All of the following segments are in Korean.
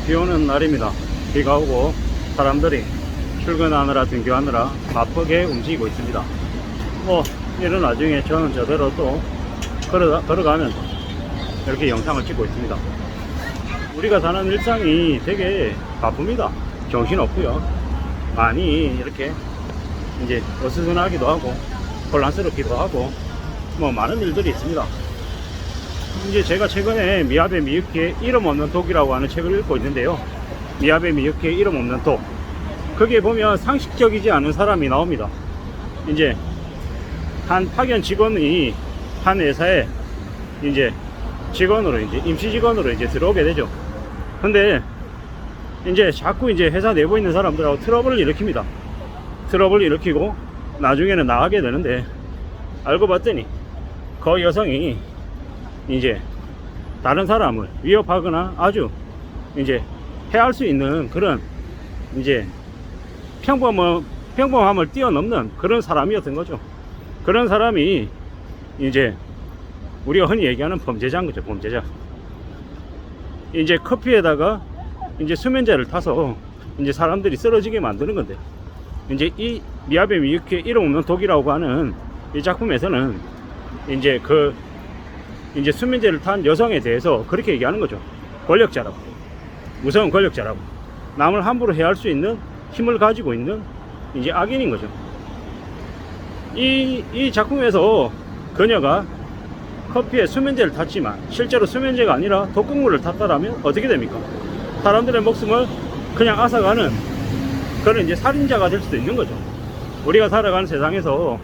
비 오는 날입니다. 비가 오고 사람들이 출근하느라 등교하느라 바쁘게 움직이고 있습니다. 뭐 이런 와중에 저는 저대로 또 걸어가면서 이렇게 영상을 찍고 있습니다. 우리가 사는 일상이 되게 바쁩니다. 정신없고요. 많이 이렇게 이제 어수선하기도 하고 혼란스럽기도 하고 뭐 많은 일들이 있습니다. 이제 제가 최근에 미야베 미유키의 이름 없는 독이라고 하는 책을 읽고 있는데요. 미야베 미유키의 이름 없는 독, 거기에 보면 상식적이지 않은 사람이 나옵니다. 이제 한 파견 직원이 한 회사에 이제 직원으로 이제 임시 직원으로 이제 들어오게 되죠. 근데 이제 자꾸 이제 회사 내부에 있는 사람들하고 트러블을 일으킵니다. 트러블을 일으키고 나중에는 나가게 되는데, 알고 봤더니 그 여성이 이제 다른 사람을 위협하거나 아주 이제 해할 수 있는 그런 이제 평범함을 뛰어넘는 그런 사람이었던 거죠. 그런 사람이 이제 우리가 흔히 얘기하는 범죄자인 거죠. 범죄자. 이제 커피에다가 이제 수면제를 타서 이제 사람들이 쓰러지게 만드는 건데, 이제 이 미야베 미유키의 이름 없는 독이라고 하는 이 작품에서는 이제 이제 수면제를 탄 여성에 대해서 그렇게 얘기하는 거죠. 권력자라고, 무서운 권력자라고, 남을 함부로 해할 수 있는 힘을 가지고 있는 이제 악인인 거죠. 이 작품에서 그녀가 커피에 수면제를 탔지만 실제로 수면제가 아니라 독극물을 탔다라면 어떻게 됩니까? 사람들의 목숨을 그냥 앗아가는 그런 이제 살인자가 될 수도 있는 거죠. 우리가 살아가는 세상에서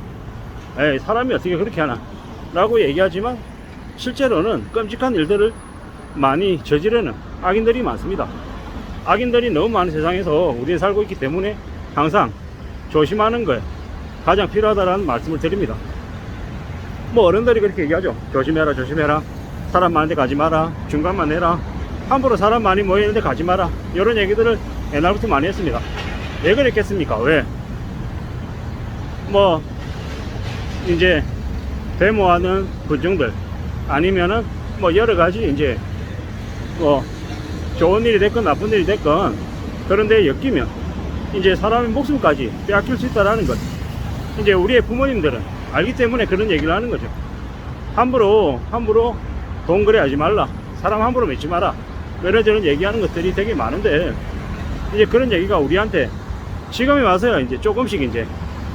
에이, 사람이 어떻게 그렇게 하나 라고 얘기하지만 실제로는 끔찍한 일들을 많이 저지르는 악인들이 많습니다. 악인들이 너무 많은 세상에서 우리가 살고 있기 때문에 항상 조심하는 게 가장 필요하다는 말씀을 드립니다. 뭐 어른들이 그렇게 얘기하죠. 조심해라, 조심해라, 사람 많은 데 가지 마라, 중간만 내라, 함부로 사람 많이 모이는 데 가지 마라, 이런 얘기들을 옛날부터 많이 했습니다. 왜 그랬겠습니까? 왜? 뭐 이제 데모하는 군중들, 아니면은 뭐 여러가지 이제 뭐 좋은 일이 됐건 나쁜 일이 됐건 그런 데에 엮이면 이제 사람의 목숨까지 빼앗길 수 있다라는 것, 이제 우리의 부모님들은 알기 때문에 그런 얘기를 하는 거죠. 함부로 돈 거래하지 말라, 사람 함부로 믿지 마라, 이런저런 얘기하는 것들이 되게 많은데, 이제 그런 얘기가 우리한테 지금에 와서야 이제 조금씩 이제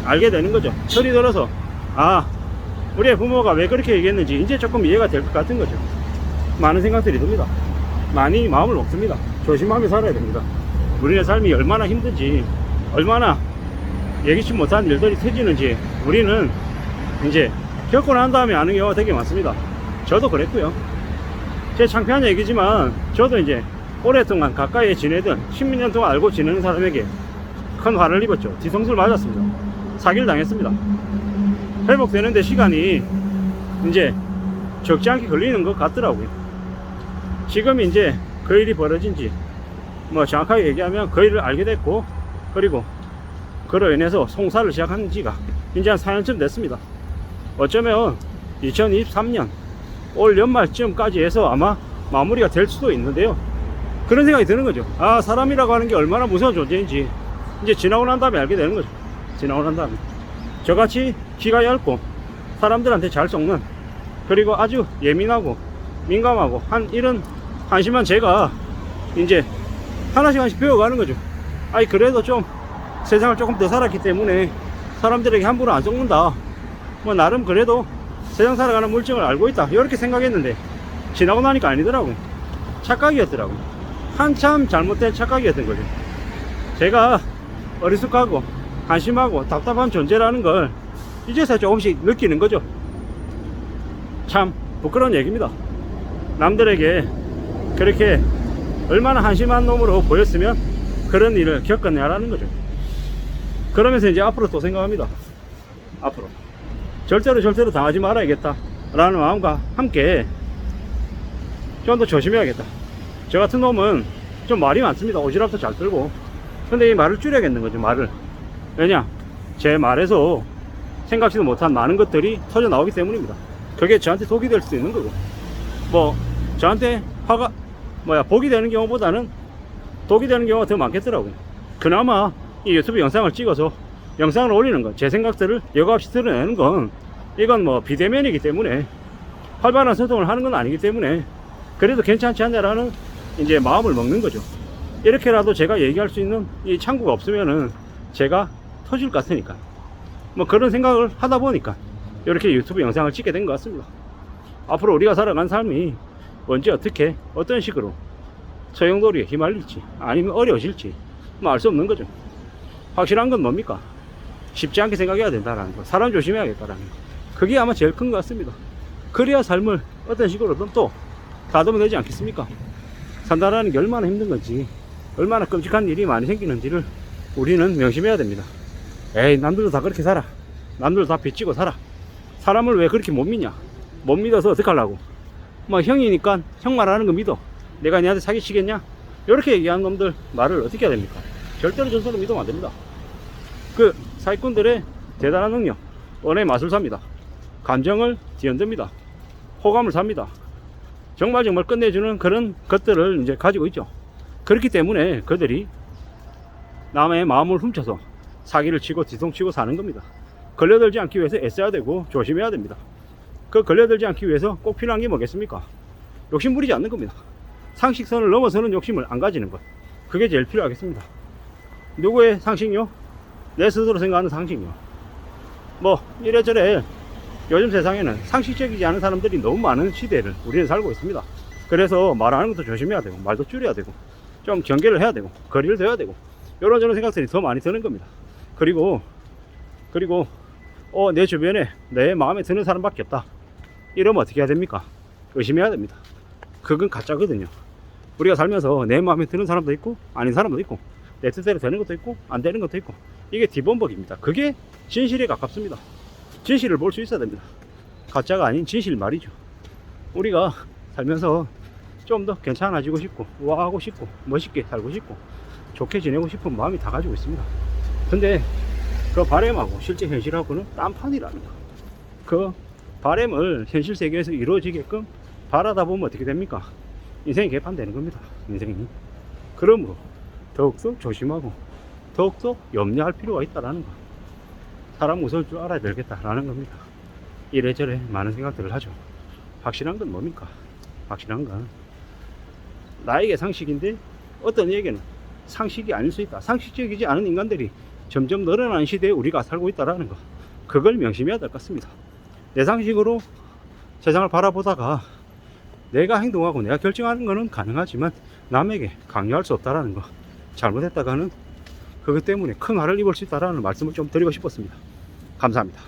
알게 되는 거죠. 철이 들어서 우리의 부모가 왜 그렇게 얘기했는지 이제 조금 이해가 될 것 같은 거죠. 많은 생각들이 듭니다. 많이 마음을 먹습니다. 조심하며 살아야 됩니다. 우리의 삶이 얼마나 힘든지, 얼마나 예기치 못한 일들이 터지는지 우리는 이제 겪고 난 다음에 아는 경우가 되게 많습니다. 저도 그랬고요. 제 창피한 얘기지만 저도 이제 오랫동안 가까이에 지내던 10년 동안 알고 지내는 사람에게 큰 화를 입었죠. 뒤통수를 맞았습니다. 사기를 당했습니다. 회복되는데 시간이 이제 적지 않게 걸리는 것 같더라고요. 지금 이제 그 일이 벌어진 지 뭐 정확하게 얘기하면 그 일을 알게 됐고, 그리고 그로 인해서 송사를 시작한 지가 이제 한 4년쯤 됐습니다. 어쩌면 2023년 올 연말쯤까지 해서 아마 마무리가 될 수도 있는데요. 그런 생각이 드는 거죠. 사람이라고 하는 게 얼마나 무서운 존재인지 이제 지나고 난 다음에 알게 되는 거죠. 지나고 난 다음에 저같이 귀가 얇고 사람들한테 잘 속는, 그리고 아주 예민하고 민감하고 이런 한심한 제가 이제 하나씩 배워가는 거죠. 그래도 좀 세상을 조금 더 살았기 때문에 사람들에게 함부로 안 속는다, 뭐 나름 그래도 세상 살아가는 물정을 알고 있다, 이렇게 생각했는데 지나고 나니까 아니더라고요. 착각이었더라고요. 한참 잘못된 착각이었던 거죠. 제가 어리숙하고 한심하고 답답한 존재라는 걸 이제서 조금씩 느끼는 거죠. 참 부끄러운 얘기입니다. 남들에게 그렇게 얼마나 한심한 놈으로 보였으면 그런 일을 겪었냐라는 거죠. 그러면서 이제 앞으로 또 생각합니다. 앞으로 절대로 당하지 말아야겠다 라는 마음과 함께 좀 더 조심해야겠다. 저 같은 놈은 좀 말이 많습니다. 오지랖도 잘 들고. 근데 이 말을 줄여야겠는 거죠. 말을. 왜냐, 제 말에서 생각지도 못한 많은 것들이 터져 나오기 때문입니다. 그게 저한테 독이 될 수도 있는 거고, 뭐 저한테 복이 되는 경우보다는 독이 되는 경우가 더 많겠더라고요. 그나마 이 유튜브 영상을 찍어서 영상을 올리는 건, 제 생각들을 여과 없이 드러내는 건, 이건 뭐 비대면이기 때문에 활발한 소통을 하는 건 아니기 때문에 그래도 괜찮지 않냐라는 이제 마음을 먹는 거죠. 이렇게라도 제가 얘기할 수 있는 이 창구가 없으면은 제가 터질 것 같으니까, 뭐 그런 생각을 하다 보니까 이렇게 유튜브 영상을 찍게 된 것 같습니다. 앞으로 우리가 살아간 삶이 언제 어떻게 어떤 식으로 소용돌이에 휘말릴지 아니면 어려워질지 뭐 알 수 없는 거죠. 확실한 건 뭡니까? 쉽지 않게 생각해야 된다는 거, 사람 조심해야겠다라는 거, 그게 아마 제일 큰 것 같습니다. 그래야 삶을 어떤 식으로든 또 다듬어내지 않겠습니까? 산다라는 게 얼마나 힘든 건지, 얼마나 끔찍한 일이 많이 생기는지를 우리는 명심해야 됩니다. 에이, 남들도 다 그렇게 살아, 남들도 다 빚지고 살아, 사람을 왜 그렇게 못 믿냐, 못 믿어서 어떡하려고, 뭐 형이니까 형 말하는 거 믿어, 내가 니한테 사기치겠냐, 이렇게 얘기하는 놈들 말을 어떻게 해야 됩니까? 절대로 전설을 믿으면 안 됩니다. 그 사기꾼들의 대단한 능력, 언어의 마술사입니다. 감정을 뒤흔듭니다. 호감을 삽니다. 정말 끝내주는 그런 것들을 이제 가지고 있죠. 그렇기 때문에 그들이 남의 마음을 훔쳐서 사기를 치고 뒤통치고 사는 겁니다. 걸려들지 않기 위해서 애써야 되고 조심해야 됩니다. 그 걸려들지 않기 위해서 꼭 필요한 게 뭐겠습니까? 욕심 부리지 않는 겁니다. 상식선을 넘어서는 욕심을 안 가지는 것, 그게 제일 필요하겠습니다. 누구의 상식요? 내 스스로 생각하는 상식요. 뭐 이래저래 요즘 세상에는 상식적이지 않은 사람들이 너무 많은 시대를 우리는 살고 있습니다. 그래서 말하는 것도 조심해야 되고, 말도 줄여야 되고, 좀 경계를 해야 되고, 거리를 둬야 되고, 이런저런 생각들이 더 많이 드는 겁니다. 그리고 내 주변에 내 마음에 드는 사람밖에 없다, 이러면 어떻게 해야 됩니까? 의심해야 됩니다. 그건 가짜거든요. 우리가 살면서 내 마음에 드는 사람도 있고 아닌 사람도 있고, 내 뜻대로 되는 것도 있고 안 되는 것도 있고, 이게 디범벅입니다. 그게 진실에 가깝습니다. 진실을 볼 수 있어야 됩니다. 가짜가 아닌 진실 말이죠. 우리가 살면서 좀 더 괜찮아지고 싶고, 우아하고 싶고, 멋있게 살고 싶고, 좋게 지내고 싶은 마음이 다 가지고 있습니다. 근데 그 바람하고 실제 현실하고는 딴판이랍니다. 그 바람을 현실 세계에서 이루어지게끔 바라다 보면 어떻게 됩니까? 인생이 개판되는 겁니다. 인생이. 그러므로 더욱더 조심하고 더욱더 염려할 필요가 있다라는 거, 사람 무서울 줄 알아야 되겠다라는 겁니다. 이래저래 많은 생각들을 하죠. 확실한 건 뭡니까? 확실한 건 나에게 상식인데 어떤 이에게는 상식이 아닐 수 있다. 상식적이지 않은 인간들이 점점 늘어나는 시대에 우리가 살고 있다라는 거, 그걸 명심해야 될 것 같습니다. 내 상식으로 세상을 바라보다가 내가 행동하고 내가 결정하는 것은 가능하지만 남에게 강요할 수 없다라는 거, 잘못했다가는 그것 때문에 큰 화를 입을 수 있다라는 말씀을 좀 드리고 싶었습니다. 감사합니다.